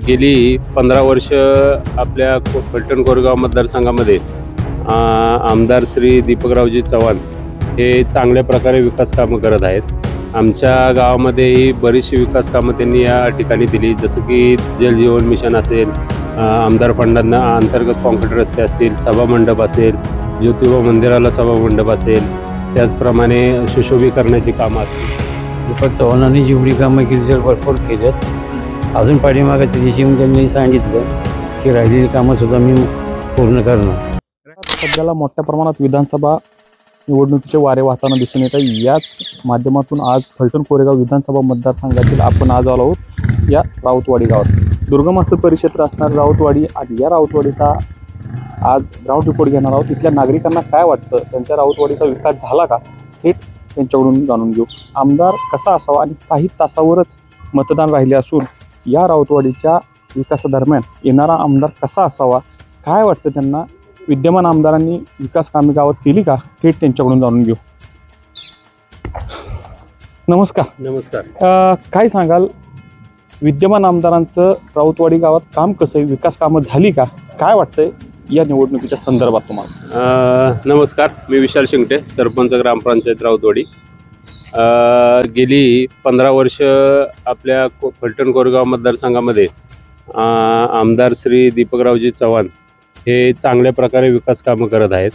गेली 15 वर्ष आपल्या फलटण कोरेगाव मतदारसंघामध्ये आमदार श्री दीपकरावजी चव्हाण हे चांगल्या प्रकारे विकास कामं करत आहेत। आमच्या गावामध्येही बरीचशी विकास कामं त्यांनी या ठिकाणी दिली, जसं की जलजीवन मिशन असेल, आमदार फंडांना अंतर्गत कॉन्क्रीट रस्ते असतील, सभामंडप असेल, ज्योतिबा मंदिराला सभामंडप असेल, त्याचप्रमाणे सुशोभीकरणाची कामं असतील। दीपक चव्हाणांनी जेवढी कामं केली तर भरपूर केल्यात। अजून पाठीमागाच्या दिवशी त्यांनी सांगितलं की राहिलेली कामंसुद्धा मी पूर्ण करणार। सध्याला मोठ्या प्रमाणात विधानसभा निवडणुकीचे वारे वाहताना दिसून येत आहे। याच माध्यमातून आज फलटण कोरेगाव विधानसभा मतदारसंघातील आपण आज आलो आहोत या राऊतवाडी गावात। दुर्गम असं परिक्षेत्र असणार राऊतवाडी आणि या राऊतवाडीचा आज ग्राउंड रिपोर्ट घेणार आहोत। इथल्या नागरिकांना काय वाटतं, त्यांच्या राऊतवाडीचा विकास झाला का, हे त्यांच्याकडून जाणून घेऊ। आमदार कसा असावा आणि काही तासावरच मतदान राहिले असून या राऊतवाडीच्या विकासादरम्यान येणारा आमदार कसा असावा, काय वाटतं त्यांना, विद्यमान आमदारांनी विकास कामे गावात केली का, हे त्यांच्याकडून जाणून घेऊ। नमस्कार। नमस्कार। काय सांगाल, विद्यमान आमदारांचं राऊतवाडी गावात काम कसं आहे, विकास कामं झाली का, काय वाटतंय या निवडणुकीच्या संदर्भात तुम्हाला? नमस्कार, मी विशाल शिंगटे, सरपंच ग्रामपंचायत राऊतवाडी। गेली 15 वर्ष आपल्या फलटण कोरेगाव मतदारसंघामध्ये आमदार श्री दीपकरावजी चव्हाण हे चांगल्या प्रकारे विकास कामं करत आहेत।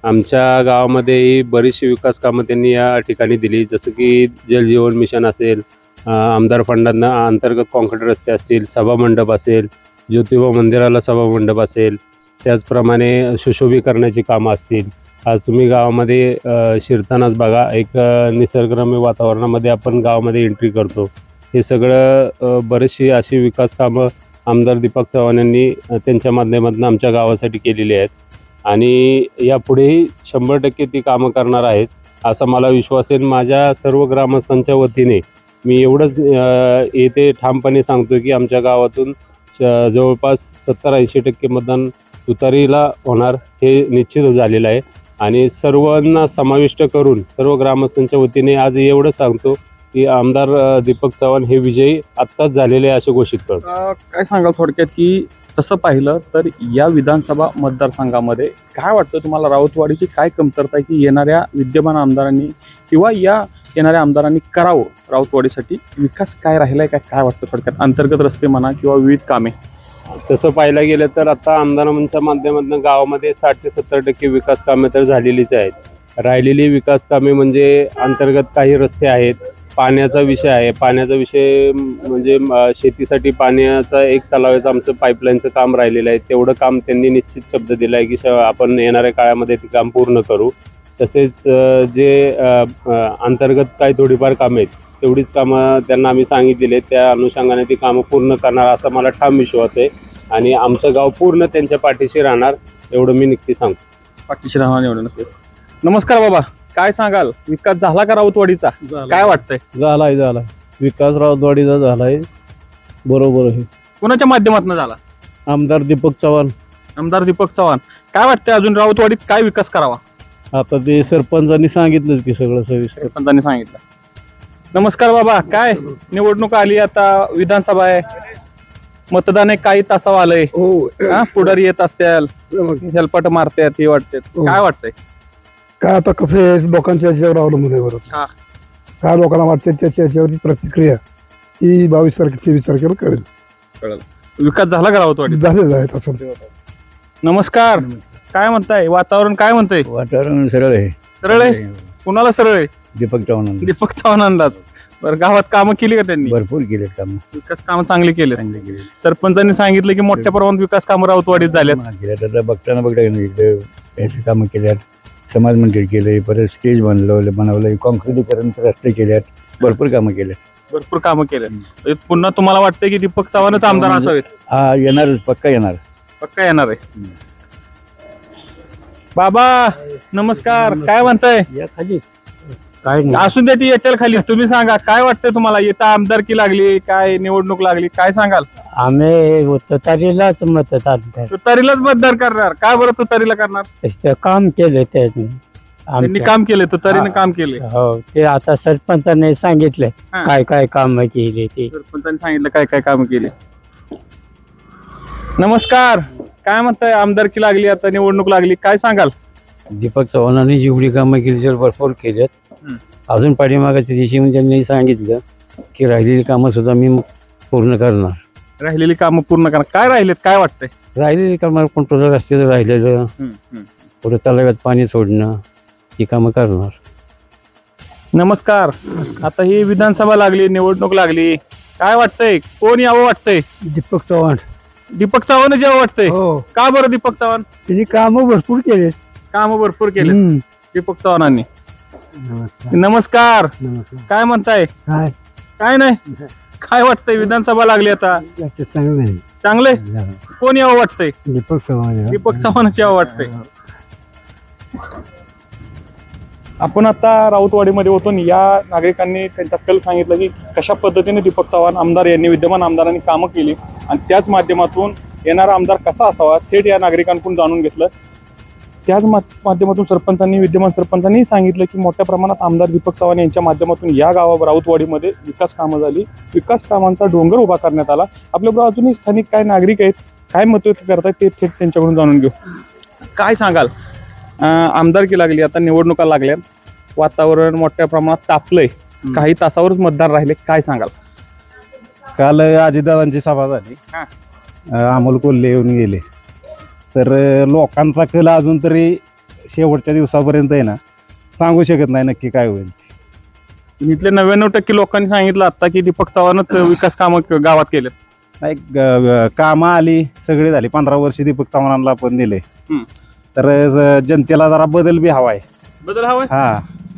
आमच्या गावामध्येही बरीचशी विकास कामं त्यांनी या ठिकाणी दिली, जसं की जलजीवन मिशन असेल, आमदार फंडांना अंतर्गत कॉन्क्रीट रस्ते असतील, सभामंडप असेल, ज्योतिबा मंदिराला सभामंडप असेल, त्याचप्रमाणे सुशोभीकरणाची कामं असतील। आज तुम्ही गावामध्ये शिरतानाच बघा, एक निसर्गरम्य वातावरणामध्ये आपण गावामध्ये एंट्री करतो। हे सगळं बरीचशी अशी विकास कामं आमदार दीपक चव्हाण यांनी त्यांच्या माध्यमातून आमच्या गावासाठी केलेली आहेत आणि यापुढेही 100% ती कामं करणार आहेत असा मला विश्वास आहे। माझ्या सर्व ग्रामस्थांच्या वतीने मी एवढंच येथे ठामपणे सांगतो की आमच्या गावातून जवळपास 70-80% मतदान तुतारीला होणार हे निश्चित झालेलं आहे आणि सर्वांना समाविष्ट करून सर्व ग्रामस्थांच्या वतीने आज एवढं सांगतो की आमदार दीपक चव्हाण हे विजयी आत्ताच झालेले असे घोषित करतो। काय सांगाल थोडक्यात की तसं पाहिलं तर या विधानसभा मतदारसंघामध्ये काय वाटतं तुम्हाला, राऊतवाडीची काय कमतरता आहे की येणाऱ्या विद्यमान आमदारांनी किंवा या येणाऱ्या आमदारांनी करावं, राऊतवाडीसाठी विकास काय राहिला आहे, काय वाटतं थोडक्यात, अंतर्गत रस्ते म्हणा किंवा विविध कामे? तसं पाहायला गेलं तर आता आमदारांच्या माध्यमातून गावामध्ये 60 ते 70% विकास कामे तर झालेलीच आहेत। राहिलेली विकास कामे म्हणजे अंतर्गत काही रस्ते आहेत, पाण्याचा विषय आहे। पाण्याचा विषय म्हणजे शेतीसाठी पाण्याचा एक तलावाचं आमचं पाईपलाईनचं काम राहिलेलं आहे, तेवढं काम त्यांनी निश्चित शब्द दिला आहे की आपण येणाऱ्या काळामध्ये ते काम पूर्ण करू। तसेच जे अंतर्गत काही थोडीफार कामे आहेत तेवढीच कामं त्यांना आम्ही सांगितलेली आहेत, त्या अनुषंगाने ती कामं पूर्ण करणार असा मला ठाम विश्वास आहे आणि आमचं गाव पूर्ण त्यांच्या पाठीशी राहणार एवढं मी नक्की सांगतो। पाठीशी राहणार एवढं नक्की। नमस्कार बाबा, काय सांगाल, विकास झाला का राऊतवाडीचा, काय वाटतंय? झालाय विकास राऊतवाडीचा झालाय, बरोबर आहे। कोणाच्या माध्यमातून झाला? आमदार दीपक चव्हाण। आमदार दीपक चव्हाण, काय वाटतंय अजून राऊतवाडीत काय विकास करावा? आता ते सरपंचांनी सांगितलंच की सगळं सविस्तर। सरपंचांनी सांगितलं। नमस्कार बाबा, काय निवडणूक आली, आता विधानसभा आहे, मतदान एक काही तासावर आलंय, पुढारी येत असतील, हेलपाट मारतात, हे वाटतात, काय वाटतंय? काय आता कसं आहे, लोकांच्या याच्यावर अवलंबून आहे। बरोबर, काय लोकांना वाटते त्याच्या याच्यावरती प्रतिक्रिया ही 22 तारखे 23 तारखेला कळेल। विकास झाला का राऊतवाडी? झालेला आहे तसं। नमस्कार, काय म्हणताय, वातावरण काय म्हणतंय? वातावरण सरळ आहे। सरळ आहे? कुणाला सरळ आहे? दीपक चव्हाण। दीपक चव्हाणांनाच। बरं, गावात कामं केली का त्यांनी? भरपूर केले काम, विकास कामं चांगली केली। सरपंचांनी सांगितलं की मोठ्या प्रमाणात विकास कामं राऊतवाडीत झाल्यात। बघता कामं केल्यात, समाज मंदिर केले, परत स्टेज बनवलं, कॉन्क्रिटीकरण रस्ते केल्यात, भरपूर कामं केल्यात। भरपूर कामं केल्यात। पुन्हा तुम्हाला वाटतंय की दीपक चव्हाणच आमदार असावेत? हा, येणार, पक्का येणार, पक्का येणार आहे। बाबा नमस्कार, काय म्हणताय? या खाली काय असून द्या, ती येतील खाली। तुम्ही सांगा, काय वाटतंय तुम्हाला, येता आमदारकी लागली, काय निवडणूक लागली, काय सांगाल? आम्ही तुतारीलाच मतदान तुतारीलाच मतदार करणार? का बरं तुतारीला करणार? काम केलं त्यांनी काम केले, तुतारीने काम केले। हो, ते आता सरपंचाने सांगितलंय काय काय काम केले, ते सरपंचाने सांगितलं काय काय काम केले। नमस्कार. काय म्हणताय, आमदारकी लागली, आता निवडणूक लागली, काय सांगाल? दीपक चव्हाणांनी जेवढी कामं केली तर भरपूर केल्यात. अजून पाठीमागाच्या दिवशी त्यांनी सांगितलं की राहिलेली कामं सुद्धा मी पूर्ण करणार. राहिलेली कामं पूर्ण करा. काय राहिलेत, काय वाटतंय? राहिलेली कामं पण पुढं रस्त्याचं राहिलेलं, पुढे तलाव्यात पाणी सोडणं, ही कामं करणार. नमस्कार. आता ही विधानसभा लागली, निवडणूक लागली, काय वाटतंय, कोण यावं वाटतंय? दीपक चव्हाण. दीपक चव्हाण यावं वाटतंय. हो, का बरं दीपक चव्हाण? त्यांनी कामं भरपूर केले. कामं भरपूर केले दीपक चव्हाणांनी. नमस्कार. नमस्कार. नमस्कार. काय म्हणताय? काय काय नाही, काय वाटतंय, विधानसभा लागली आता, चांगलं नाही. चांगलंय, कोण यावं वाटतंय? दीपक चव्हाण. दीपक चव्हाणच यावं वाटतंय. आपण आता राऊतवाडीमध्ये होतो आणि या नागरिकांनी त्यांचा कल सांगितलं की कशा पद्धतीने दीपक चव्हाण आमदार यांनी, विद्यमान आमदारांनी कामं केली आणि त्याच माध्यमातून येणारा आमदार कसा असावा थेट या नागरिकांकडून जाणून घेतलं. त्याच माध्यमातून सरपंचांनी, विद्यमान सरपंचांनी सांगितलं की मोठ्या प्रमाणात आमदार दीपक चव्हाण यांच्या माध्यमातून या गावा राऊतवाडीमध्ये विकास कामं झाली, विकास कामांचा डोंगर उभा करण्यात आला. आपल्याबरोबर अजूनही स्थानिक काय नागरिक आहेत, काय मत व्यक्त करतायत ते थेट त्यांच्याकडून जाणून घेऊ. काय सांगाल, आमदारकी लागली, आता निवडणुका लागल्या, वातावरण मोठ्या प्रमाणात तापलंय, काही तासावरच मतदान राहिले, काय सांगाल? काल अजितदादांची सभा झाली, अमोल कोल्हे येऊन गेले, तर लोकांचा कल अजून तरी शेवटच्या दिवसापर्यंत आहे ना, सांगू शकत नाही नक्की काय होईल. इथले 99% लोकांनी सांगितलं आता की दीपक चव्हाणच विकास कामं गावात केलेत. नाही, कामं आली, सगळी झाली. 15 वर्ष दीपक चव्हाणांना आपण दिले, तर जनतेला जरा बदल बी हवाय. बदल हवाय. हा,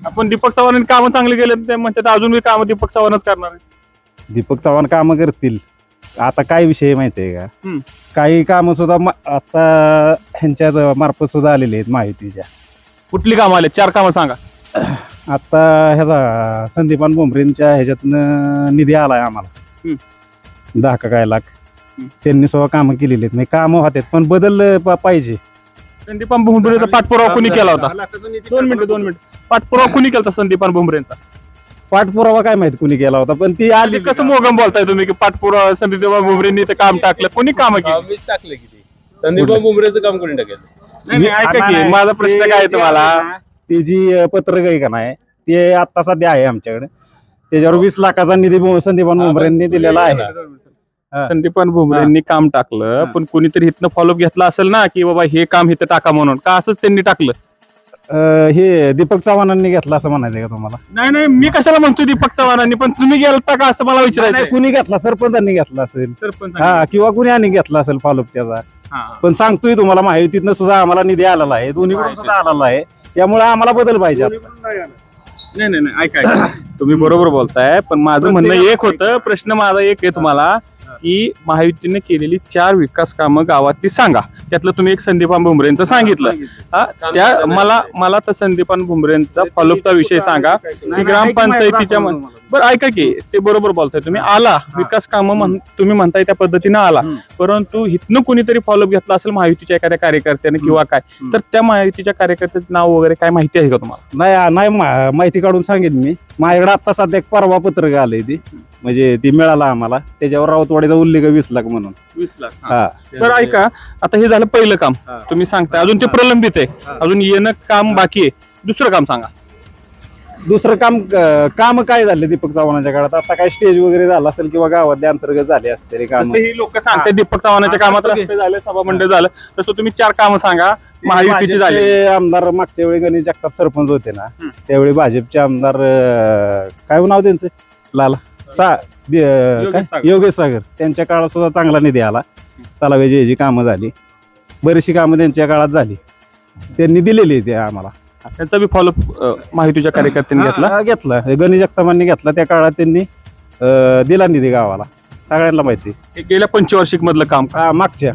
आपण दीपक चव्हाणांनी कामं चांगली केले, ते म्हणतात अजून बी कामं दीपक चव्हाणच करणार आहे. दीपक चव्हाण कामं करतील. आता काय विषय माहिती आहे का, काही कामं सुद्धा आता ह्यांच्या मार्फत सुद्धा आलेली आहेत महायुतीच्या. कुठली कामं आले, 4 कामं सांगा. आता ह्याचा संदीपान भुमरेंच्या ह्याच्यातनं निधी आलाय आम्हाला 10 का काय लाख. त्यांनी सुद्धा कामं केलेली आहेत, म्हणजे कामं होतात पण बदल पाहिजे. संदीपान भुमरेचा पाठपुरावा कुणी केला होता? 2 मिनिटं. पाठपुरावा कुणी केला होता संदीपान भुमरेंचा? पाठपुरावा काय माहित कुणी केला होता, पण ती आली. कसं मोगम बोलताय तुम्ही की पाठपुरावा संदीपान भुमरेंनी ते काम टाकलं, कोणी कामं केली? टाकलं किती? संदीपान बुमरेचं काम कोणी टाकेल? नाही, ऐका की माझा प्रश्न काय आहे तुम्हाला, ती जी पत्रक आहे का नाही, ते आता सध्या आहे आमच्याकडे, त्याच्यावर 20 लाखाचा निधी संदीपान भुमरेंनी दिलेला आहे. संदीपान भुमरेंनी काम टाकलं, पण कोणीतरी इथनं फॉलोअप घेतला असेल ना की बाबा हे काम इथं टाका म्हणून, का असंच त्यांनी टाकलं? हे दीपक चव्हाणांनी घेतला असं म्हणायचं का तुम्हाला? नाही, मी कशाला म्हणतो दीपक चव्हाणांनी, पण तुम्ही गेलता का असं मला विचारायचं. कुणी घेतला, सरपंचांनी घेतला असेल, सरपंच. हा, किंवा कुणी आणि घेतला असेल फॉलोअप त्याचा. पण सांगतोय तुम्हाला, महायुतीतनं सुद्धा आम्हाला निधी आलेला आहे, दोन्हीकडून सुद्धा आलेला आहे, त्यामुळे आम्हाला बदल पाहिजे. नाही, ऐका, तुम्ही बरोबर बोलताय, पण माझं म्हणणं एक होतं, प्रश्न माझा एक आहे तुम्हाला की महायुतीने केलेली 4 विकास कामं गावात ती सांगा. त्यातलं तुम्ही एक संदीपान भुमरेंचं सांगितलं, त्या मला तर संदीपान भुमरेंचा फॉलोअपचा विषय सांगा की ग्रामपंचायतीच्या. बरं ऐका की, ते बरोबर बोलताय तुम्ही, आला विकास कामं तुम्ही म्हणताय त्या पद्धतीनं आला, परंतु इथनं कुणीतरी फॉलोअप घेतला असेल महायुतीच्या एखाद्या कार्यकर्त्याने किंवा काय, तर त्या महायुतीच्या कार्यकर्त्याचं नाव वगैरे काय माहिती आहे का तुम्हाला? नाही, माहिती काढून सांगेन मी. माझ्याकडे आता सध्या एक परवा पत्रक आलंय, ती म्हणजे ती मिळाला आम्हाला, त्याच्यावर राऊतवाडीचा उल्लेख 20 लाख म्हणून. 20 लाख. तर ऐका, आता हे झालं पहिलं काम, तुम्ही सांगताय अजून ते प्रलंबित आहे, अजून येणं काम बाकी आहे. दुसरं काम सांगा. दुसरं काम काय झाले दीपक चव्हाणांच्या काळात? आता काय स्टेज वगैरे झाला असेल किंवा गावातले अंतर्गत झाले असते काम. ही लोक सांगतात दीपक चव्हाणाच्या कामात रस्ते झाले, सभा मंडळ झालं, तसं तुम्ही 4 कामं सांगा महायुतीचे झाले. आमदार मागच्या वेळी गणेश जगताप सरपंच होते ना, त्यावेळी भाजपचे आमदार काय नाव त्यांचं, योगेश सागर, त्यांच्या काळात सुद्धा चांगला निधी आला, तलावाची याची कामं झाली, बरीचशी कामं त्यांच्या काळात झाली, त्यांनी दिलेली आहे आम्हाला. त्यांचा बी फॉलोअप महायुतीच्या कार्यकर्त्यांनी घेतला, गणेश जगतापांनी घेतला, त्या काळात त्यांनी दिला निधी गावाला, सगळ्यांना माहिती. गेल्या पंचवार्षिक मधलं काम, मागच्या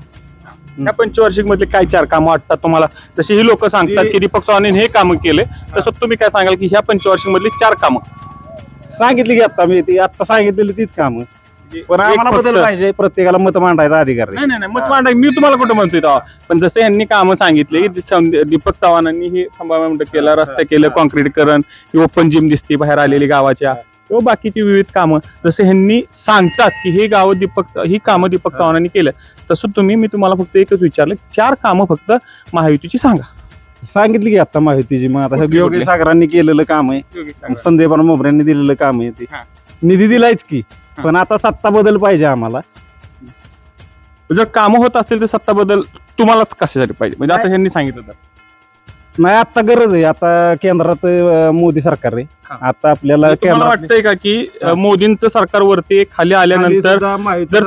या पंचवार्षिक मधले काय 4 कामं वाटतात तुम्हाला? जशी ही लोक सांगतात की दीपक चव्हाणांनी हे कामं केले, तसं तुम्ही काय सांगाल की ह्या पंचवार्षिक मधली 4 कामं सांगितली की आता मी, ती आता सांगितलेली तीच कामं, पण आम्हाला बदल पाहिजे, प्रत्येकाला मत मांडायचा अधिकार. नाही, मत मांडाय मी तुम्हाला कुठं म्हणतोय तेव्हा, पण जसं यांनी कामं सांगितले की दीपक चव्हाणांनी हे थांबा केलं, रस्ते केलं, कॉन्क्रीटीकरण, ओपन जिम दिसते बाहेर आलेली गावाच्या, किंवा बाकीची विविध कामं जसे ह्यांनी सांगतात की ही कामं दीपक चव्हाणांनी केलं, तसं मी तुम्हाला फक्त एकच विचारलं, 4 कामं फक्त महायुतीची सांगा. सांगितली की आता माहितीची. मग आता कुठली? योगेश सागरांनी केलेलं काम आहे, संदीप मोबऱ्यांनी दिलेलं काम आहे, ते हा. निधी दिलायच की, पण आता सत्ता बदल पाहिजे आम्हाला. जर कामं होत असतील तर सत्ता बदल तुम्हालाच कशासाठी पाहिजे, म्हणजे आता ह्यांनी सांगितलं तर नाही, आता गरज आहे. आता केंद्रात मोदी सरकार आहे. हा. आता आपल्याला म्हणजे तुम्हाला केंद्रात वाटतंय का की मोदींचं सरकारवरती खाली आल्यानंतर जर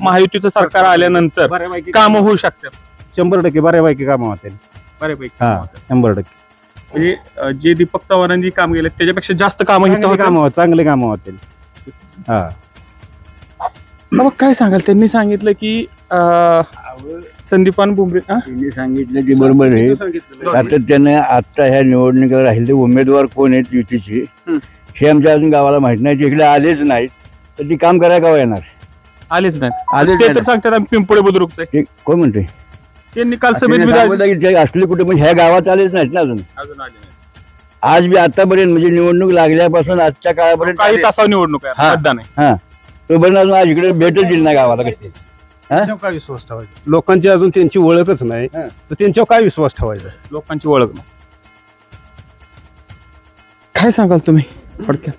महायुतीचं सरकार आल्यानंतर कामं होऊ शकतात? 100% बऱ्यापैकी कामं होतील. बऱ्यापैकी हा, 100%. म्हणजे जे दीपक चव्हाणांनी काम केलं त्याच्यापेक्षा जास्त कामं चांगले कामं होतील. हा, मग काय सांगाल? त्यांनी सांगितलं की संदीपान बुमरे त्यांनी सांगितलं ते बरोबर आहे. सातत्याने आता ह्या निवडणुकीला राहिले उमेदवार कोण आहेत युतीचे हे आमच्या अजून गावाला माहित नाही. इकडे आलेच नाहीत तर ती काम करायला गाव येणार? आलेच नाही. आलेच ते तर नाही. सांगतात आम्ही पिंपळे बुद्रुकचे. ते कोण म्हणते? त्यांनी काल सभेत बी असले कुठे पण ह्या गावात आलेच नाहीत ना अजून. अजून आले नाही. आज बी आतापर्यंत म्हणजे निवडणूक लागल्यापासून आजच्या काळापर्यंत काही तासावर निवडणूक आहे, हा. मतदान आहे. हा तो पण अजून आज इकडे भेटच दिली नाही गावाला. कशी काय विश्वास ठेवायचा? लोकांची अजून त्यांची ओळखच नाही, तर त्यांच्यावर काय विश्वास ठेवायचा? लोकांची ओळख नाही. काय सांगाल तुम्ही थोडक्यात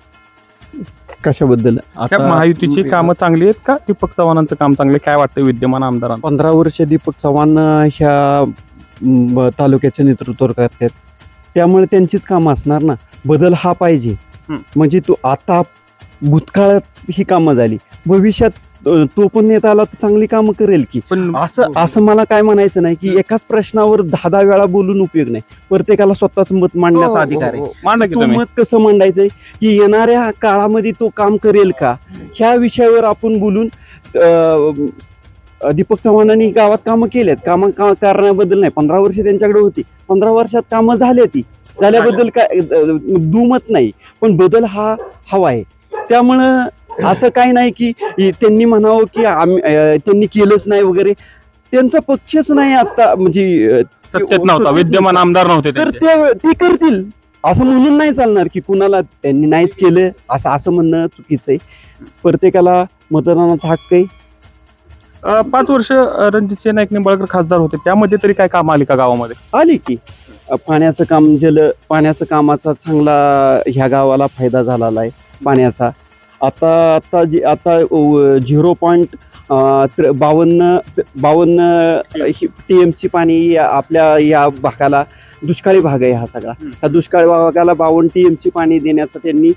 कशाबद्दल? त्या महायुतीची कामं चांगली आहेत का दीपक चव्हाणांचं काम चांगलं आहे? काय वाटतं विद्यमान आमदारांना? 15 वर्ष दीपक चव्हाण ह्या तालुक्याचं नेतृत्व करतात, त्यामुळे त्यांचीच कामं असणार ना. बदल हा पाहिजे. म्हणजे तो आता भूतकाळात ही कामं झाली, भविष्यात तो पण नेता आला तर चांगली कामं करेल की. पण असं मला काय म्हणायचं नाही की एकाच प्रश्नावर 10 वेळा बोलून उपयोग नाही. प्रत्येकाला स्वतःच मत मांडण्याचा अधिकार आहे. मांडा की तो तुम्ही. मत कसं मांडायचंय की येणाऱ्या काळामध्ये तो काम करेल का, ह्या विषयावर आपण बोलून दीपक चव्हाणांनी गावात कामं केलेत. कामं करण्याबद्दल नाही, 15 वर्ष त्यांच्याकडे होती, 15 वर्षात कामं झाल्याबद्दल काय दुमत नाही, पण बदल हा हवा आहे. त्यामुळं असं काही नाही की त्यांनी म्हणावं की त्यांनी केलंच नाही वगैरे. त्यांचा पक्षच नाही आता, म्हणजे सत्तेत नव्हता, विद्यमान आमदार नव्हते तर त्यांचे. ते करतील असं म्हणून नाही चालणार की कुणाला त्यांनी नाहीच केलं असं म्हणणं चुकीचं आहे. प्रत्येकाला मतदानाचा हक्क आहे. 5 वर्ष रणजितसिंह नाईक निंबाळकर खासदार होते, त्यामध्ये तरी काय काम आली का गावामध्ये? आली की पाण्याचं कामाचा चांगला ह्या गावाला फायदा झालेला आहे पाण्याचा. आता 0.52 TMC पाणी आपल्या या भागाला, दुष्काळी भाग आहे हा सगळा, ह्या दुष्काळी भागाला 52 TMC पाणी देण्याचा त्यांनी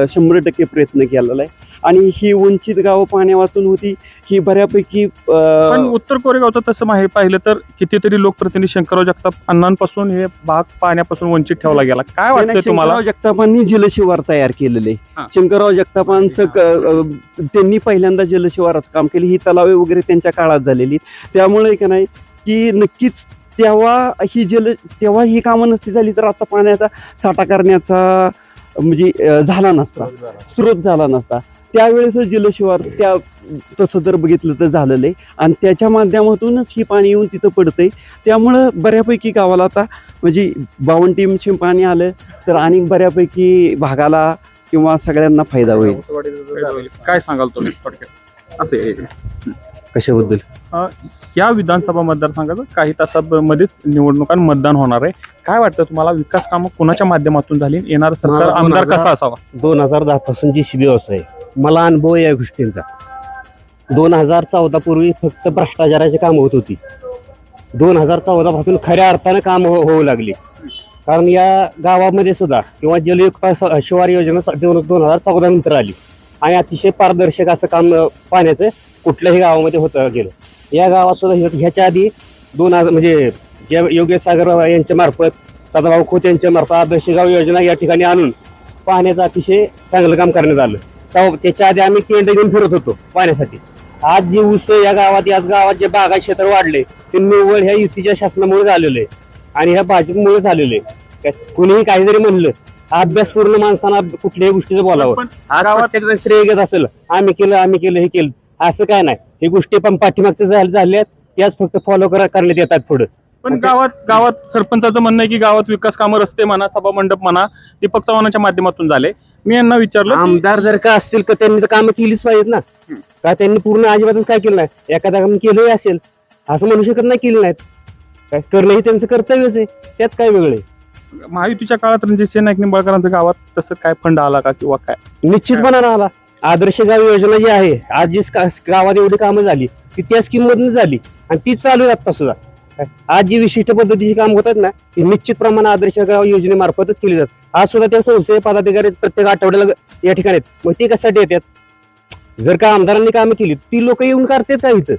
100% प्रयत्न केलेला आहे. आणि ही वंचित गावं पाण्या वाचून होती, ही बऱ्यापैकी पण उत्तर कोरेगावचं तसं पाहिलं तर कितीतरी लोकप्रतिनिधी शंकरराव जगताप अण्णांपासून हे भाग पाण्यापासून वंचित ठेवला गेला. काय वाटतं तुम्हाला? शंकरराव जगतापांनी जलशिवार तयार केलेले. शंकरराव जगतापांचं त्यांनी पहिल्यांदा जलशिवाराचं काम केले. ही तलावे वगैरे त्यांच्या काळात झालेली, त्यामुळे का नाही की नक्कीच तेव्हा ही कामं नसती झाली तर आता पाण्याचा साठा करण्याचा म्हणजे झाला नसता, स्रोत झाला नसता. त्यावेळेस जलशिवार तसं जर बघितलं तर झालेलं आहे आणि त्याच्या माध्यमातूनच ही पाणी येऊन तिथं पडतंय. त्यामुळं बऱ्यापैकी गावाला आता म्हणजे 52 TMC पाणी आलं तर आणि बऱ्यापैकी भागाला किंवा सगळ्यांना फायदा होईल. काय सांगाल तुम्ही थोडक्यात? असे कशाबद्दल? या विधानसभा मतदारसंघाचं काही तासांमध्येच निवडणुका मतदान होणार आहे. काय वाटतं तुम्हाला, विकास कामं कोणाच्या माध्यमातून झाली? येणार सरकार आमदार कसा असावा? 2010 पासून JCB व्यवसाय, मला अनुभव या गोष्टींचा. 2014 पूर्वी फक्त भ्रष्टाचाराची कामं होत होती. 2014 पासून खऱ्या अर्थानं कामं होऊ लागली. कारण या गावामध्ये सुद्धा किंवा जलयुक्त शिवार योजना 2014 नंतर आली आणि अतिशय पारदर्शक असं काम पाण्याचं कुठल्याही गावामध्ये होतं गेलं. या गावात सुद्धा ह्याच्या आधी 2000 म्हणजे जे योगेश सागर यांच्या मार्फत, सदाभाऊ खोत यांच्या मार्फत आदर्श गाव योजना या ठिकाणी आणून पाण्याचं अतिशय चांगलं काम करण्यात आलं. त्याच्या आधी आम्ही केंद्र घेऊन फिरत होतो पाण्यासाठी. आज जे ऊस या गावात जे बागायत क्षेत्र वाढले ते निव्वळ ह्या युतीच्या शासनामुळे झालेलं आहे आणि ह्या भाजपमुळे झालेलं आहे. कुणीही काही जरी म्हणलं, अभ्यासपूर्ण माणसांना कुठल्याही गोष्टीचं बोलावं. आज प्रत्येक श्रेय घेत असेल, आम्ही केलं हे केलं, असं काय नाही. ही गोष्टी पण पाठीमागच्या झाल्यात, त्याच फक्त फॉलो करण्यात येतात पुढे. पण गावात सरपंचाचं म्हणणं आहे की गावात विकास कामं, रस्ते म्हणा, सभा मंडप म्हणा, दीपक चव्हाणांच्या माध्यमातून झाले. मी यांना विचारलं की- आमदार जर का असतील तर त्यांनी तर कामं केलीच पाहिजेत ना. का त्यांनी पूर्ण अजिबातच काय केलं नाही, एखादा काम केलंही असेल असं म्हणू शकत नाही केलं नाहीत. काय करणं हे त्यांचं कर्तव्यच आहे, त्यात काय वेगळं आहे. महायुतीच्या काळात रणजितसिंह नाईक निंबाळकरांच्या गावात तसं काय फंड आला का किंवा काय? निश्चितपणे आला. आदर्श गाव योजना जी आहे, आज जी गावात एवढी कामं झाली ती त्या स्कीम मधून झाली आणि तीच चालू आहे आता सुद्धा. आज जी विशिष्ट पद्धतीची काम होतात ना ती निश्चित प्रमाणात आदर्श गाव योजनेमार्फतच केली जातात. आज सुद्धा त्या संस्थेचे पदाधिकारी प्रत्येक आठवड्याला या ठिकाणी आहेत. मग ते कशासाठी येतात? जर का आमदारांनी कामं केली ती लोक येऊन करतात का इथं?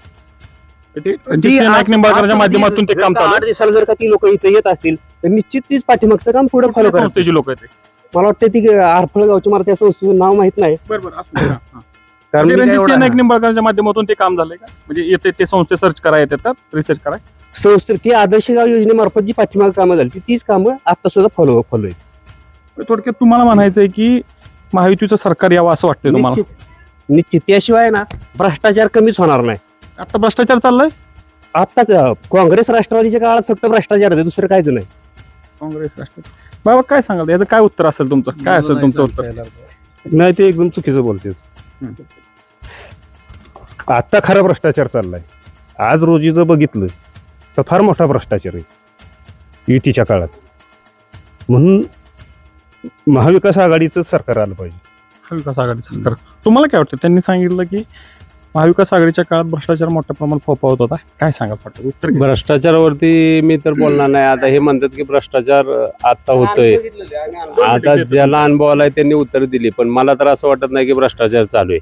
रणजितसिंह नाईक निंबाळकरांच्या माध्यमातून ते काम चालू 8 दिवसाला जर का ती लोक इथं येत असतील तर निश्चित तीच पाठीमागचं काम पुढे फॉलो करतात. संस्थेची लोक आहेत. मला वाटतं ती आरफळ गावची मला त्या संस्थेचं नाव माहित नाही, बरोबर कारण मी काय रणजितसिंह एवढा- नाईक निंबाळकरांच्या माध्यमातून ते काम झालंय का? म्हणजे येते ते संस्थे सर्च करा येतात का, रिसर्च करा? संस्थे ती आदर्श गाव योजनेमार्फत जी पाठीमाग कामं झाली तीच कामं आता सुद्धा फॉलो आहेत. थोडक्यात तुम्हाला म्हणायचंय की महायुतीचं सरकार यावं असं वाटतंय तुम्हाला? निश्चित त्याशिवाय ना भ्रष्टाचार कमीच होणार नाही. आता भ्रष्टाचार चाललाय आताच काँग्रेस राष्ट्रवादीच्या काळात फक्त भ्रष्टाचार आहे, दुसरं काहीच नाही. काँग्रेस राष्ट्रवादी. बाबा काय सांगाल याचं काय उत्तर असेल तुमचं? काय असेल तुमचं उत्तर? नाही, ते एकदम चुकीचं बोलते. आता खरा भ्रष्टाचार चाललाय. आज रोजी जर बघितलं तर फार मोठा भ्रष्टाचार आहे युतीच्या काळात. म्हणून महाविकास आघाडीचं सरकार आलं पाहिजे. महाविकास आघाडी सरकार. तुम्हाला काय वाटतं? त्यांनी सांगितलं की महाविकास आघाडीच्या काळात भ्रष्टाचार मोठ्या प्रमाणात फोफावत होता. काय सांगाल वाटतं उत्तर? भ्रष्टाचारावरती मी तर बोलणार नाही. आता हे म्हणतात की भ्ष्टाचार आता होतोय, आता ज्याला अनुभव आलाय त्यांनी उत्तर दिली, पण मला तर असं वाटत नाही की भ्रष्टाचार चालू आहे.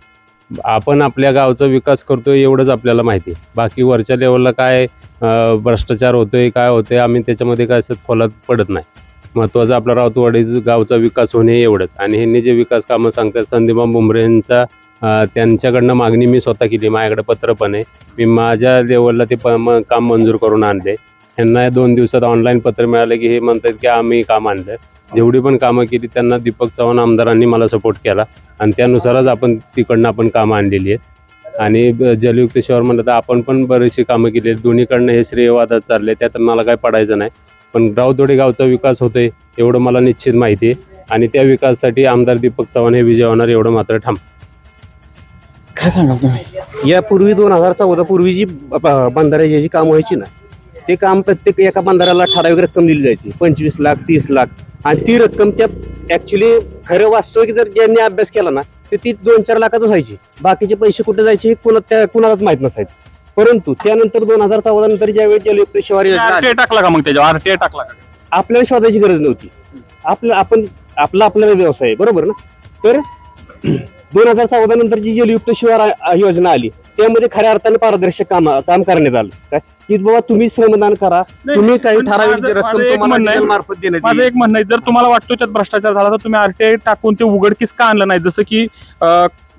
आपण आपल्या गावचा विकास करतोय एवढंच आपल्याला माहिती आहे. बाकी वरच्या लेवलला काय भ्रष्टाचार होतोय काय होतोय आम्ही त्याच्यामध्ये काय असं खोलात पडत नाही. महत्त्वाचं आपला राऊतवाडी गावचा विकास होणे एवढंच. आणि ह्यांनी जे विकास कामं सांगतात संदीपान भुमरेंचा त्यांच्याकडनं मागणी मी स्वतः केली, माझ्याकडे पत्र पण आहे. मी माझ्या लेवलला ते काम मंजूर करून आणले. त्यांना 2 दिवसात ऑनलाईन पत्र मिळाले की हे म्हणतात की आम्ही काम आणलं. जेवढी पण कामं केली त्यांना दीपक चव्हाण आमदारांनी मला सपोर्ट केला आणि त्यानुसारच आपण तिकडनं आपण कामं आणलेली आहेत. आणि जलयुक्त शहर म्हणलं तर आपण पण बरीचशी कामं केली आहेत. दोन्हीकडनं हे श्रेयवादात चालले, त्यात मला काय पडायचं नाही. पण राऊतवाडी गावचा विकास होतोय एवढं मला निश्चित माहिती आहे आणि त्या विकासासाठी आमदार दीपक चव्हाण हे विजय होणार एवढं मात्र ठाम. काय सांगाल तुम्ही? यापूर्वी 2014 पूर्वी जी बंधाऱ्याची जी कामं व्हायची ना ते काम प्रत्येक एका बंधाऱ्याला ठराविक रक्कम दिली जायची, 25 लाख 30 लाख. आणि ती रक्कम त्या ऍक्च्युली खरं वास्तविक जर ज्यांनी अभ्यास केला ना तर ती 2-4 लाखातच व्हायची. बाकीचे पैसे कुठे जायचे हे कुणालाच माहित नसायचं. परंतु त्यानंतर 2014 नंतर ज्यावेळी जलयुक्त शिवार योजना आली, आरटीआय टाकला का? मग त्याच्यावर आरटीआय टाकला का? आपल्याला शोधायची गरज नव्हती. आपल्याला व्यवसाय आहे, बरोबर ना? तर 2014 नंतर जी जलयुक्त शिवार योजना आली त्यामध्ये खऱ्या अर्थाने पारदर्शक काम करण्यात आलं. काय की बाबा तुम्ही श्रमदान करा, तुम्ही काही पण ठराविक माझं रक्कम एक तुम्हाला म्हणणं आहे- डिझेल मार्फत देण्यात माझं येईल. एक म्हणणं आहे, जर तुम्हाला वाटतो त्यात भ्रष्टाचार झाला तर तुम्ही आरटीआय टाकून ते उघडकीस का आणलं नाही? जसं की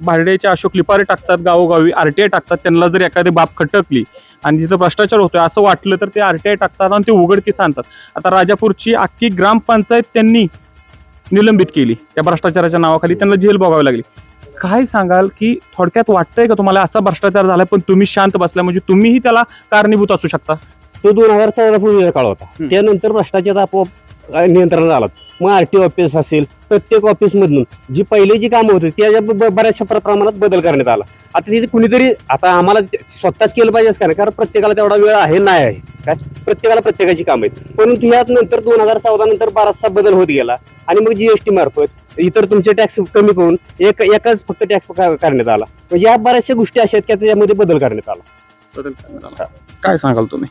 भाडयाचे अशोक लिपारे टाकतात गावोगावी, आरटीआय टाकतात. त्यांना जर एखादी बाब खटकली आणि जिथं भ्रष्टाचार होतोय असं वाटलं तर ते आरटीआय टाकतात आणि ते उघडकीस आणतात. आता राजापूरची अख्खी ग्रामपंचायत त्यांनी निलंबित केली त्या भ्रष्टाचाराच्या नावाखाली, त्यांना जेल भोगावी लागली. काय सांगाल की थोडक्यात वाटतंय का तुम्हाला असा भ्रष्टाचार झालाय पण तुम्ही शांत बसलाय म्हणजे तुम्हीही त्याला कारणीभूत असू शकता? तो 2014 पूर्वीचा काळ होता. त्यानंतर भ्रष्टाचार आपोआप नियंत्रणात आला. मग आरटीओ ऑफिस असेल, प्रत्येक ऑफिस मधून जी पहिले जी कामं होती त्याच्या बऱ्याचशा प्रमाणात बदल करण्यात आला. आता तिथे कुणीतरी आता आम्हाला स्वतःच केलं पाहिजे का नाही, कारण प्रत्येकाला तेवढा वेळ आहे नाही आहे. काय प्रत्येकाला प्रत्येकाची काम आहेत. परंतु यात नंतर 2014 नंतर बराचसा बदल होत गेला आणि मग जीएसटी मार्फत इतर तुमचे टॅक्स कमी करून एकाच फक्त टॅक्स करण्यात आला. म्हणजे या बऱ्याचशा गोष्टी अशा आहेत की त्यामध्ये बदल करण्यात आला. काय सांगाल तुम्ही?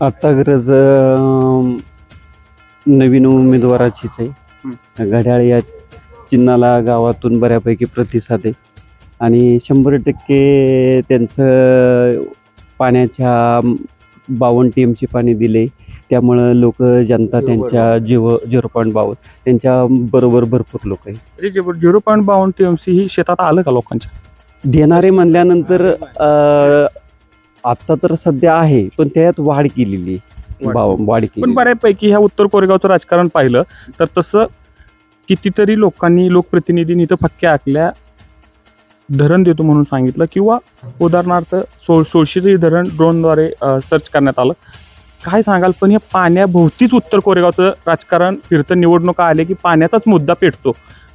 आता गरज नवीन उमेदवाराचीच आहे. घड्याळ या चिन्हाला गावातून बऱ्यापैकी प्रतिसाद आहे आणि 100% त्यांचं पाण्याच्या 52 TMC पाणी दिले. त्यामुळं लोक जनता त्यांच्या 0.52 त्यांच्या बरोबर भरपूर लोक आहे. 0.52 TMC ही शेतात आलं का लोकांच्या? देणारे म्हणल्यानंतर आता तर सध्या आहे पण त्यात वाढ केलेली वाढ केली. पण बऱ्यापैकी ह्या उत्तर कोरेगावचं राजकारण पाहिलं तर तसं कितीतरी लोकांनी लोकप्रतिनिधींनी इथं फक्क्या आखल्या, धरण देतो म्हणून सांगितलं किंवा उदाहरणार्थ 1600 धरण ड्रोनद्वारे सर्च करण्यात आलं. काय सांगाल? पण या पाण्याभोवतीच उत्तर कोरेगावचं राजकारण फिरतं. निवडणुका आले की पाण्याचाच मुद्दा पेटतो.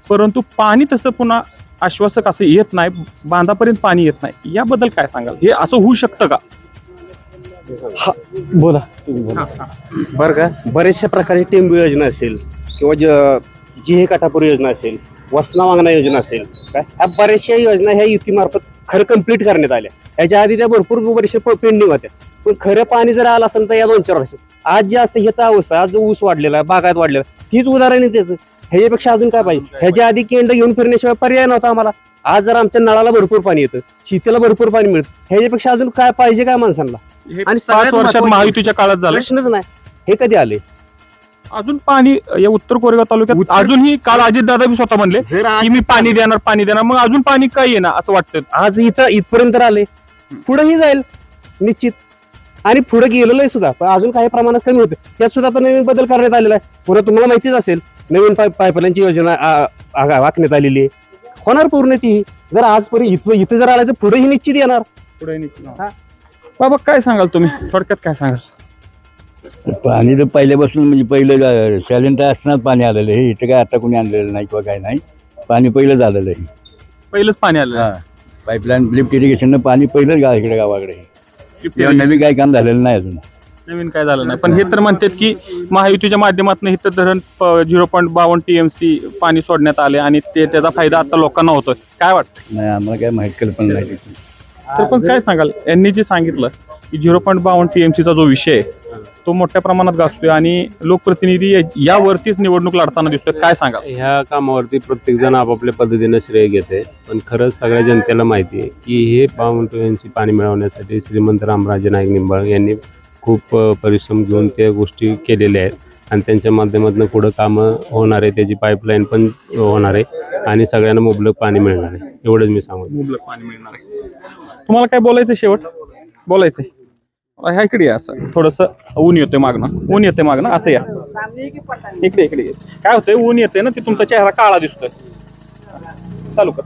परंतु पाणी तसं पुन्हा आश्वासक असं येत नाही, बांधापर्यंत पाणी येत नाही, याबद्दल काय सांगाल? हे असं होऊ शकतं का? बोला बरं का, बऱ्याचशा प्रकारे टेंबू योजना असेल किंवा जिहे काठापूर योजना असेल, वसना वांगणा योजना असेल, काय ह्या बऱ्याचशा योजना ह्या युतीमार्फत खरं कंप्लीट करण्यात आल्या. ह्याच्या आधी त्या भरपूर बरेचशा पेंडिंग होत्या, पण खरं पाणी जर आलं असेल तर या 2-4 वर्षात आज जे असतं हे तर अवस्था, आज जो ऊस वाढलेला बागायत वाढलेला, हीच उदाहरण आहे त्याचं. ह्याच्यापेक्षा अजून काय पाहिजे? ह्याच्या आधी केंड घेऊन फिरण्याशिवाय पर्याय नव्हता आम्हाला. आज जर आमच्या नळाला भरपूर पाणी येतं, शेतीला भरपूर पाणी मिळतं, ह्याच्यापेक्षा अजून काय पाहिजे काय माणसांना? आणि 5 वर्षात महायुतीच्या काळात झालं, प्रश्नच नाही. हे कधी आले? अजून पाणी या उत्तर कोरेगाव तालुक्यात अजूनही काल अजितदादा बी स्वतः म्हणले की मी पाणी देणार, मग अजून पाणी काय येणार असं वाटतं? आज इथपर्यंत आले, पुढेही जाईल निश्चित, आणि पुढे गेलेलं आहे सुद्धा, पण अजून काही प्रमाणात कमी होते. त्यात सुद्धा आता नवीन बदल करण्यात आलेला आहे. पुन्हा तुम्हाला माहितीच असेल, नवीन पाईपलाईनची योजना आखण्यात आलेली आहे. होणार पूर्ण ती. जर आजपर्यंत इथं जर आलं तर पुढेही निश्चित येणार. बाबा काय सांगाल तुम्ही, थोडक्यात काय सांगाल? पाणी तर पहिल्यापासून म्हणजे पहिलं सॅलेंट असतानाच पाणी आलेलं आहे. इथं काय आता कोणी आणलेलं नाही किंवा काय नाही, पाणी पहिलंच आलेलं आहे. पहिलंच पाणी आलं, पाईपलाईन लिफ्ट इरिगेशननं पाणी पहिलंच इकडे गावाकडे. नवीन काही काम झालेलं नाही अजून, नवीन काय झालं नाही. पण हे तर म्हणतात की महायुतीच्या माध्यमातून इथं धरण 0.52 TMC पाणी सोडण्यात आले आणि त्याचा फायदा आता लोकांना होतोय. काय वाटतं? नाही आम्हाला काय माहित कल्पना नाही. सरपंच काय सांगाल? यांनी जे सांगितलं की 0.52 TMCचा जो विषय आहे तो मोठ्या प्रमाणात गाजतोय आणि लोकप्रतिनिधी यावरतीच निवडणूक लढताना दिसतोय, काय सांगाल? ह्या कामावरती प्रत्येक जण आपापल्या पद्धतीनं श्रेय घेते, पण खरंच सगळ्या जनतेला माहिती आहे की हे 52 TMC पाणी मिळवण्यासाठी श्रीमंत रामराजे नाईक निंबाळकर यांनी खूप परिश्रम घेऊन त्या गोष्टी केलेल्या आहेत आणि त्यांच्या माध्यमातून पुढं कामं होणार आहे, त्याची पाईपलाईन पण होणार आहे आणि सगळ्यांना मुबलक पाणी मिळणार आहे. एवढंच मी सांगतो. मुबलक पाणी मिळणार आहे. तुम्हाला काय बोलायचं शेवट? बोलायचंय ह्या इकडे या, असं थोडंसं ऊन येतोय मागणं, असं या इकडे. काय होतंय, ऊन येते ना, ते तुमचा चेहरा काळा दिसतोय. चालू कर.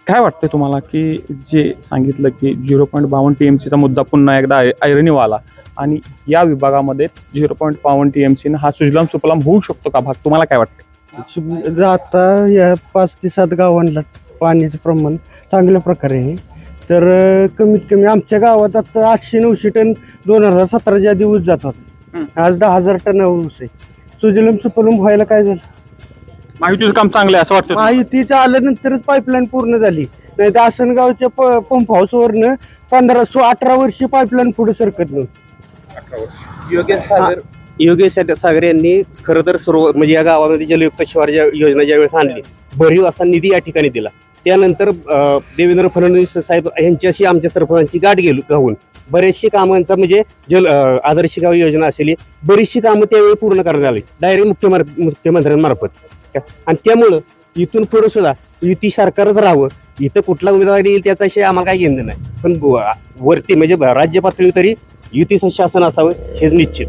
काय वाटतंय तुम्हाला की जे सांगितलं की 0.52 TMCचा मुद्दा पुन्हा एकदा ऐरणीवर आला आणि या विभागामध्ये 0.52 TMC हा सुजलाम सुफलाम होऊ शकतो का भाग? तुम्हाला काय वाटतं? आता या 5 ते 7 गावांना पाण्याचं प्रमाण चांगल्या प्रकारे आहे. तर कमीत कमी आमच्या गावात आता 800-900 टन 2017च्या आधी ऊस जातात. आज 10,000 टन ऊस आहे. सुजलम सुफलम व्हायला काय झालं? महायुतीचं काम चांगलं आहे असं वाटतं? महायुतीचं आल्यानंतरच पाईपलाईन पूर्ण झाली, नाही तर आसनगावच्या पंप हाऊसवरनं 18 वर्ष पाईपलाईन पुढे सरकत नव्हती. योगेश सागर यांनी खरं तर म्हणजे या गावामध्ये जलयुक्त शिवार योजना ज्यावेळेस आणली, भरीव असा निधी या ठिकाणी दिला. त्यानंतर देवेंद्र फडणवीस साहेब यांच्याशी आमच्या सरपंचांची गाठ घालून बरेचशी कामांचा म्हणजे आदर्श गाव योजना असेल बरीचशी कामं त्यावेळी पूर्ण करण्यात आली डायरेक्ट मुख्यमंत्र्यांमार्फत. आणि त्यामुळं इथून पुढे सुद्धा युती सरकारच राहावं, इथं कुठला उमेदवार येईल त्याचा विषय आम्हाला काही घेणं नाही, पण वरती म्हणजे राज्य पातळीवर तरी युती शासन असावं हेच निश्चित.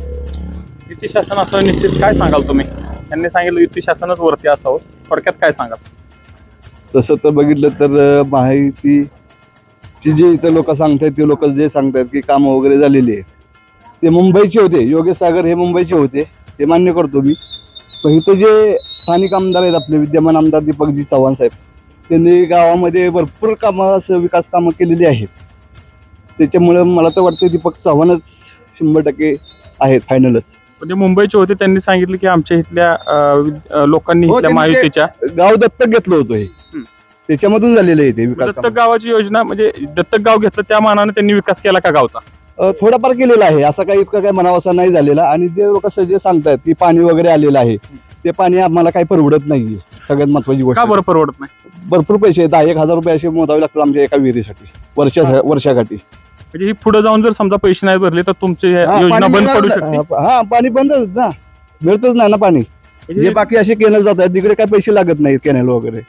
युती शासन असावं निश्चित. काय सांगाल तुम्ही? त्यांनी सांगितलं युती शासनच वरती असावं, थोडक्यात काय सांगाल? तसं तर बघितलं तर माहितीची जे इथं लोक सांगतायत ते लोक जे सांगतायत की कामं वगैरे झालेली आहेत ते मुंबईचे होते. योगेश सागर हे मुंबईचे होते, ते मान्य करतो मी. पण इथं जे स्थानिक आमदार आहेत आपले विद्यमान आमदार दीपकजी चव्हाण साहेब, त्यांनी गावामध्ये भरपूर कामं असं विकास कामं केलेली आहेत. त्याच्यामुळे मला तर वाटतं दीपक चव्हाणच 100% आहेत, फायनलच. म्हणजे मुंबईचे होते, त्यांनी सांगितलं की आमच्या इथल्या लोकांनी इथल्या महायुतीच्या गाव दत्तक घेतलं होतं, हे त्याच्यामधून झालेलं आहे ते विकास. दत्तक गावाची योजना म्हणजे दत्तक गाव घेतलं त्या मानाने त्यांनी विकास केला का गावचा? थोडाफार केलेला आहे, असं काही इतकं काही म्हणावं असं नाही झालेला. आणि ते लोक जे सांगतायत की पाणी वगैरे आलेलं आहे, ते पाणी आम्हाला काही परवडत नाहीये. सगळ्यात महत्वाची गोष्ट, का बरं परवडत नाही? भरपूर पैसे 10,000 रुपये असे मोजावे लागतात आमच्या एका विहिरीसाठी वर्षासाठी. म्हणजे ही पुढे जाऊन जर समजा पैसे नाही भरले तर तुमची योजना बंद पडू शकते. हा, पाणी बंदच ना, मिळतच नाही ना पाणी. जे बाकी असे केनल जात आहेत तिकडे काय पैसे लागत नाहीत केनल वगैरे,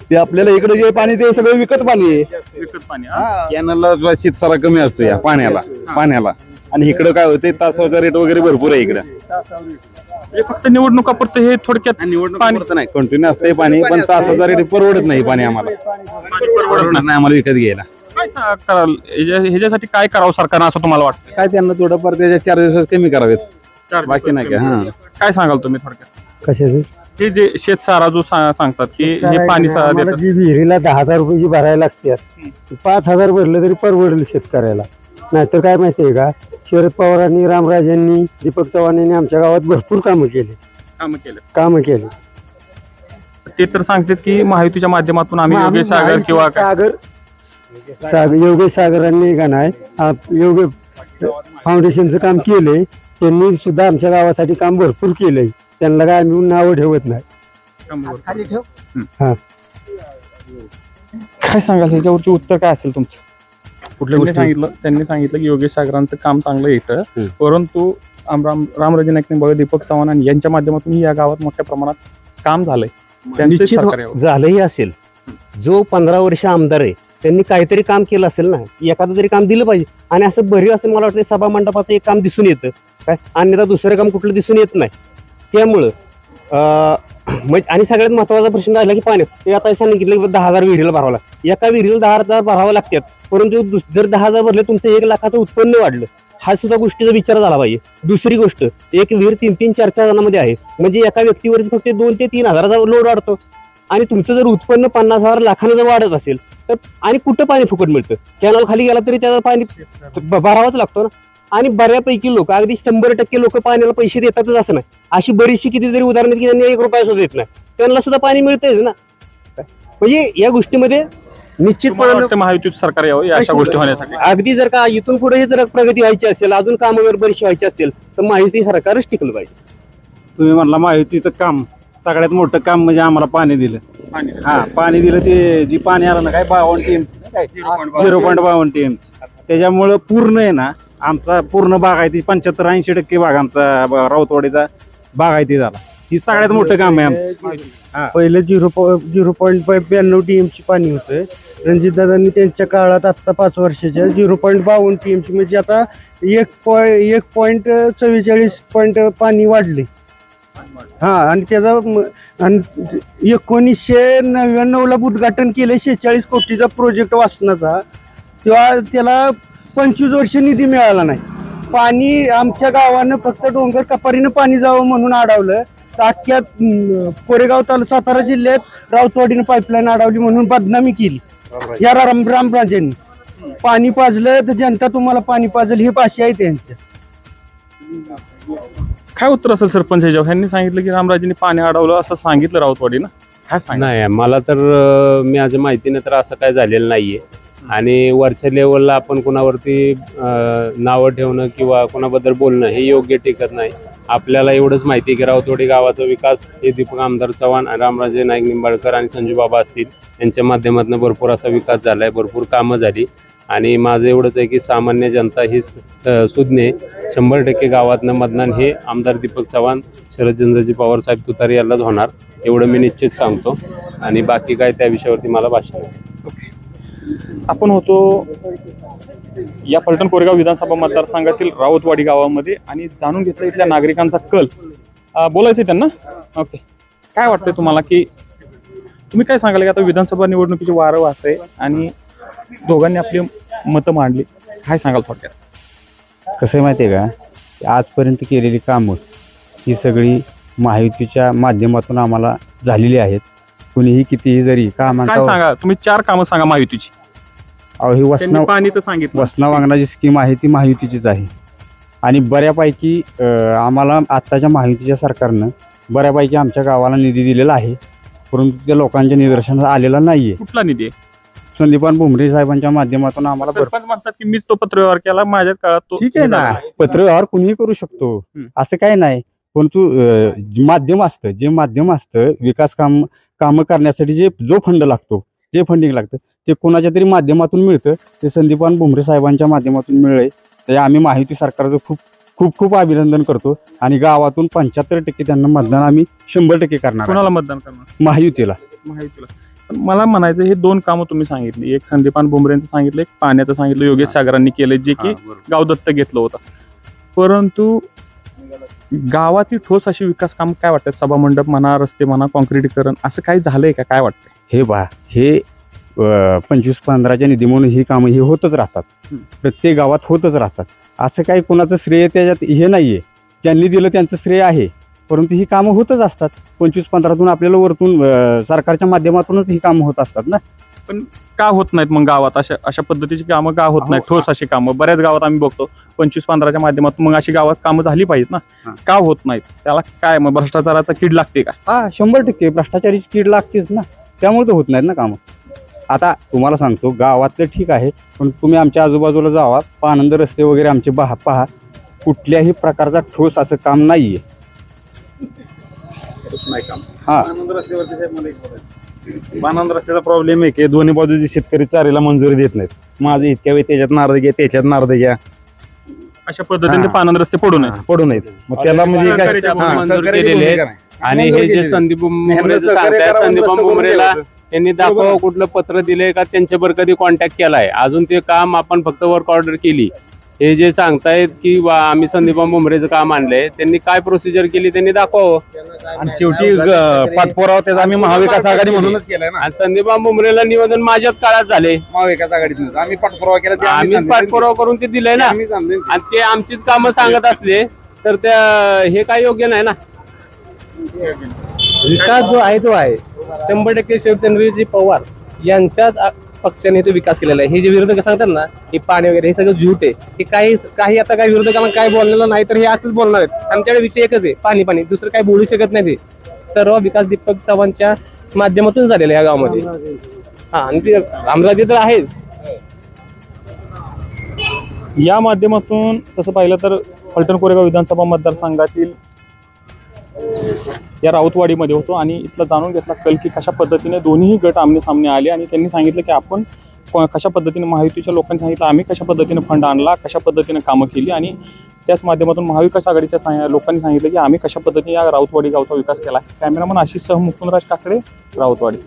ते आपल्याला इकडे जे पाणी ते सगळं विकत पाणी आहे. विकत पाणी. कॅनलला शीतसारा कमी असतो या पाण्याला आणि इकडं काय होते तासाचा रेट वगैरे भरपूर आहे इकडं. हे फक्त निवडणुका पुरतं हे थोडक्यात निवडणूक नाही, कंटिन्यू असते पाणी, पण तासाचा रेट परवडत नाही पाणी आम्हाला, परवडत नाही आम्हाला विकत घ्यायला. काय कराल ह्याच्यासाठी? काय करावं सरकारनं असं तुम्हाला वाटतं? काय त्यांना थोडंफार त्याच्या चार्जेस कमी करावेत. बाकी नाही का? हां. काय सांगाल तुम्ही थोडक्यात कशाचे हे जे शेतसारा जो सांगतात की हे पाणी देतात जी विहिरीला 10,000 रुपयाची भरायला लागतात 5,000 भरलं तरी परवडेल शेतकऱ्याला. नाहीतर काय माहितीये का, शरद पवारांनी, रामराजांनी, दीपक चव्हाणांनी आमच्या गावात भरपूर कामं केले. ते तर सांगतात की महायुतीच्या माध्यमातून आम्ही योगेश सागर किंवा काय योगेश सागरांनी का नाही योगेश फाउंडेशनचं काम केलंय. त्यांनी सुद्धा आमच्या गावासाठी काम भरपूर केलंय. त्यांना काय आम्ही नावं ठेवत नाही. काय सांगाल ह्याच्यावरती उत्तर काय असेल तुमचं? त्यांनी सांगितलं की योगेश सागरांचं काम चांगलं येतं, परंतु रामराजे नाईक निंबाळकर, दीपक चव्हाण यांच्या माध्यमातून या गावात मोठ्या प्रमाणात काम झालंय. त्यांचं सरकार यावं. झालंही असेल. जो 15 वर्ष आमदार आहे त्यांनी काहीतरी काम केलं असेल ना, एखादं तरी काम दिलं पाहिजे. आणि असं बरी असं मला वाटतं सभा मंडपाचं एक काम दिसून येतं काय, अन्यथा दुसरं काम कुठलं दिसून येत नाही. त्यामुळं आणि सगळ्यात महत्वाचा प्रश्न राहिला की पाणी. ते आता सांगितलं की 10,000 विहिरीला भरावं लागतं. एका विहिरीला 10,000 भरावं लागतात, परंतु जर 10,000 भरले तुमचं 1 लाखाचं उत्पन्न वाढलं, हा सुद्धा गोष्टीचा विचार झाला पाहिजे. दुसरी गोष्ट, एक विहीर 3-4 जणांमध्ये आहे म्हणजे एका व्यक्तीवरती फक्त 2 ते 3 हजाराचा लोड वाढतो. आणि तुमचं जर उत्पन्न 50,000 लाखानं जर वाढत असेल तर आणि कुठं पाणी फुकट मिळतं? कॅनल खाली गेला तरी त्याचं पाणी भरावाच लागतो ना. आणि बऱ्यापैकी लोक, अगदी 100% लोक पाण्याला पैसे देतातच असं नाही. अशी बरीचशी कितीतरी उदाहरणं की त्यांनी 1 रुपया सुद्धा देत नाही, त्यांना सुद्धा पाणी मिळतंयच ना. म्हणजे या गोष्टीमध्ये निश्चितपणे महायुतीचं सरकार यावं या अशा गोष्टी होण्यासाठी. अगदी जर का इथून पुढे जर प्रगती व्हायची असेल, अजून कामं वगैरे बरीचशी व्हायची असेल तर महायुती सरकारच टिकलं पाहिजे. तुम्ही म्हणला महायुतीचं काम सगळ्यात मोठं काम म्हणजे आम्हाला पाणी दिलं. पाणी दिलं. ते जी पाणी आलं ना काय 52 TMC 0.52 TMC, त्याच्यामुळं पूर्ण आहे ना आमचा पूर्ण बागायती 75-80% भाग आमचा राऊतवाडीचा बागायती झाला. ही सगळ्यात मोठं काम आहे आमचं. पहिले 0.92 TMC पाणी होतं. रणजितदादांनी त्यांच्या काळात आता 5 वर्षाच्या 0.52 TMC म्हणजे आता 1.44 पाणी वाढले. आणि त्याचा 1999ला उद्घाटन केलं 46 कोटीचा प्रोजेक्ट वासनाचा. तेव्हा त्याला 25 वर्ष निधी मिळाला नाही. पाणी आमच्या गावानं फक्त डोंगर कपारीनं पाणी जावं म्हणून अडवलं. तर अख्ख्या कोरेगाव तालुका सातारा जिल्ह्यात राऊतवाडीनं पाईपलाईन अडवली म्हणून बदनामी केली या रामराजेंनी. पाणी पाजलं तर जनता तुम्हाला पाणी पाजल ही भाषा आहे त्यांच्या. काय उत्तर असेल सरपंच ह्याच्यावर? यांनी सांगितलं की रामराजेंनी पाणी अडवलं असं सांगितलं राऊतवाडीनं. काय सांग नाही, मला तर माझ्या माहितीने तर असं काय झालेलं नाहीये. आणि वरच्या लेवलला आपण कोणावरती नावं ठेवणं किंवा कोणाबद्दल बोलणं हे योग्य टिकत नाही. आपल्याला एवढंच माहिती आहे की राऊतवाडी गावाचा विकास हे दीपक आमदार चव्हाण, रामराजे नाईक निंबाळकर आणि संजू बाबा असतील यांच्या माध्यमातून भरपूर असा विकास झाला आहे, भरपूर कामं झाली. आणि माझं एवढंच आहे की सामान्य जनता ही सुज्ञे 100% गावातनं मतदान हे आमदार दीपक चव्हाण, शरदचंद्रजी पवार साहेब तुतारी यालाच होणार, एवढं मी निश्चित सांगतो. आणि बाकी काय त्या विषयावरती मला भाषण आहे. आपण होतो या फलटण कोरेगाव विधानसभा मतदारसंघातील राऊतवाडी गावामध्ये आणि जाणून घेतलं इथल्या नागरिकांचा कल. बोलायचं त्यांना. ओके, काय वाटतंय तुम्हाला की तुम्ही काय सांगाल की आता विधानसभा निवडणुकीची वारं वाहतंय आणि दोघांनी आपली मतं मांडली, काय सांगाल थोडक्यात? कसं आहे माहिती आहे का, आजपर्यंत केलेली कामं ही सगळी महायुतीच्या माध्यमातून आम्हाला झालेली आहेत. कुणीही कितीही जरी काय सांगा, तुम्ही 4 कामं सांगा महायुतीची. ही पाणी तर सांगितलं, वसना वांगणाची स्कीम आहे ती महायुतीचीच आहे. आणि बऱ्यापैकी आम्हाला आत्ताच्या महायुतीच्या सरकारनं बऱ्यापैकी आमच्या गावाला निधी दिलेला आहे, परंतु त्या लोकांच्या निदर्शनास आलेला नाहीये. कुठला निधी आहे? संदीपान भुमरे साहेबांच्या माध्यमातून आम्हाला सरपंच म्हणतात की मीच तो पत्रव्यवहार केला, माझ्याच काळात तो. ठीक आहे ना, पत्रव्यवहार कुणीही करू शकतो, असं काही नाही. परंतु माध्यम असतं, जे माध्यम असतं विकास कामं करण्यासाठी जो फंड लागतो, जे फंडिंग लागतं ते कोणाच्या तरी माध्यमातून मिळतं. ते संदीपान भुमरे साहेबांच्या माध्यमातून मिळेल. तर आम्ही माहिती सरकारचं खूप खूप खूप अभिनंदन करतो. आणि गावातून 75% त्यांना मतदान आम्ही 100% करणार. कोणाला मतदान करणार? महायुतीला. मला म्हणायचं, हे 2 कामं तुम्ही सांगितली, एक संदीपान भुमरेंचं सांगितलं, एक पाण्याचं सांगितलं, योगेश सागरांनी केलं जे की गाव दत्तक घेतलं होतं. परंतु गावातील ठोस अशी विकास काम काय वाटतं? सभा मंडप म्हणा, रस्ते म्हणा, कॉन्क्रिटीकरण असं काही झालंय का? काय वाटतंय? हे 25-15च्या निधी म्हणून ही कामं ही होतच राहतात, प्रत्येक गावात होतच राहतात. असं काही कोणाचं श्रेय त्याच्यात हे नाहीये. ज्यांनी दिलं त्यांचं श्रेय आहे, परंतु ही कामं होतच असतात. 25-15तून आपल्याला वरतून सरकारच्या माध्यमातूनच ही कामं होत असतात ना. पण का होत नाहीत मग गावात अशा पद्धतीची कामं का होत नाहीत? ठोस अशी कामं बऱ्याच गावात आम्ही बघतो 25-15च्या माध्यमातून, मग अशी गावात कामं झाली पाहिजेत ना, का होत नाहीत? त्याला काय मग भ्रष्टाचाराचा कीड लागते का? हा 100% भ्रष्टाचारीची कीड लागतेच ना, त्यामुळे तर होत नाहीत ना कामं. आता तुम्हाला सांगतो, गावातलं ठीक आहे, पण तुम्ही आमच्या आजूबाजूला जावा, पानंद रस्ते वगैरे आमचे पहा, कुठल्याही प्रकारचा ठोस असं काम नाहीये. हा बाणंद रस्त्याचा प्रॉब्लेम आहे की दोन्ही बाजूचे शेतकरी चारीला मंजुरी देत नाहीत. माझं इतक्या वेळ त्याच्यात नारद घ्या, त्याच्यात नारद घ्या, अशा पद्धतीने पानंद रस्ते पडू नये. पडू नयेत. मग त्याला म्हणजे काय आपण मंजूर केलेले आहेत. आणि हे जे संदीप मुंबरेचं सांगताय, संदीप मुंबरेला त्यांनी दाखवा कुठलं पत्र दिलंय का, त्यांच्यावर कधी कॉन्टॅक्ट केलाय? अजून ते काम आपण फक्त वर्क ऑर्डर केली. हे जे सांगतायत की आम्ही संदीप मुंबरेचं काम आणलंय, त्यांनी काय प्रोसिजर केली त्यांनी दाखवावं. आणि शेवटी पाठपुरावा त्याचा आम्ही महाविकास आघाडी म्हणूनच केलाय ना. आणि संदीप मुंबरेला निवेदन माझ्याच काळात झाले, महाविकास आघाडीतून आम्ही पाठपुरावा केला, आम्हीच पाठपुरावा करून ते दिलंय ना. आणि ते आमचीच कामं सांगत असले तर त्या हे काय योग्य नाही ना. विकास जो आहे तो आहे 100% शिवचंद्रजी पवार यांच्याच पक्षाने तो विकास केलेला आहे. हे जे विरोधक सांगतात ना, हे पाणी वगैरे हे सगळं झूट आहे. हे काही आता काही विरोधकांना काय बोललेलं नाही, तर हे असंच बोलणार आहेत. आमच्याकडे विषय एकच आहे, पाणी. दुसरं काही बोलू शकत नाही. ते सर्व विकास दीपक चव्हाणच्या माध्यमातून झालेला आहे या गावामध्ये. हा, आणि ते रामराजे तर आहेच. या माध्यमातून तसं पाहिलं तर फलटण कोरेगाव विधानसभा मतदारसंघातील या राऊतवाडीमध्ये होतो आणि इथलं जाणून घेतला कल की कशा पद्धतीने दोन्ही गट आमने सामने आले आणि त्यांनी सांगितलं की आपण कशा पद्धतीने, महायुतीच्या लोकांनी सांगितलं आम्ही कशा पद्धतीने फंड आणला, कशा पद्धतीने कामं केली, आणि त्याच माध्यमातून महाविकास आघाडीच्या लोकांनी सांगितलं की आम्ही कशा पद्धतीने या राऊतवाडी गावचा विकास केला. कॅमेरामन आशिष सह मुकुंदराज काकडे, राऊतवाडी.